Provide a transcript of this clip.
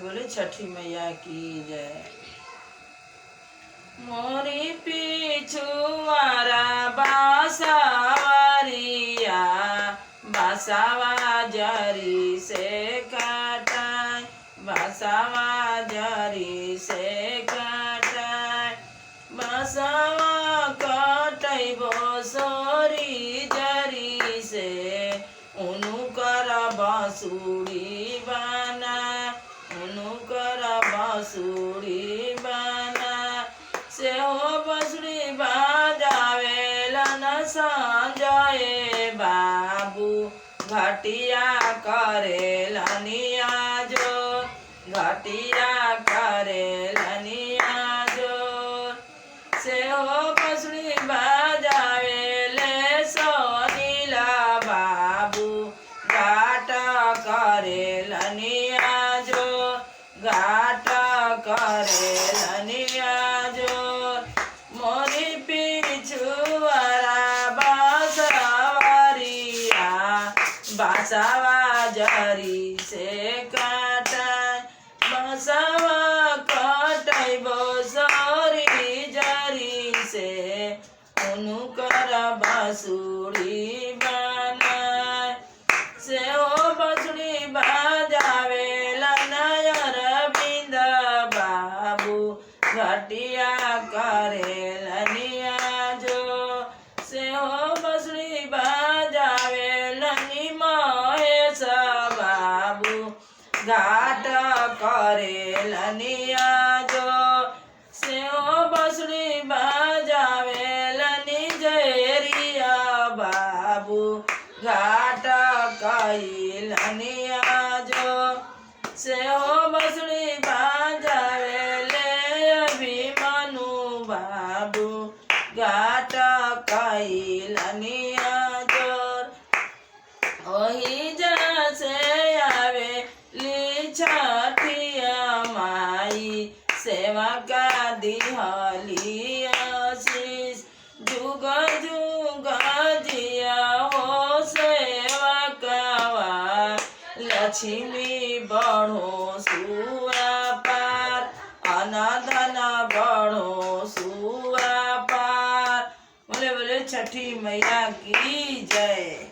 बोले छठी मैया की जय। मोरी पिछुआरा बासावरिया बासावा जरी से काटाय, बासावा जरी से काटाय। बासावा कटैबो सोरी जरी से उनुकर बांसुरी बना, उनुकर बांसुरी बना। से हो बांसुरी बजावेलन संजय बाबू घटिया करेलनिया जो, घटिया करेलनिया जो। से हो बांसुरी बजावेले सोनीला बाबू घाट करेलनिया जो, घाट करेलनिया जो। मोरी पिछुआरा बांसवरिया बासावा जरी से काटाय, बासावा कटैबो सोरी जरी से उनुकर बांसुरी बनाय। से हो बांसुरी बजावेलन अरविंद बाबू घटिया करेलनिया जो। से हो बांसुरी बजावेलन महेश बाबू घाट करेलनिया जो। से हो बांसुरी बजावेलन जयरिया बाबू घाट करेलनिया जो। से हो बांसुरी बजावेले अभिमनु बाबू घाट करेलनिया जो। ओही जैसे आवे ली छठिया माई सेवा का दिहली आशीष। जुग जुग जिया हो सेवा कावा लक्ष्मी बढ़ो सुआ पार, अनाधन बढ़ो सुआ पार। बोले बोले छठी मैया की जय।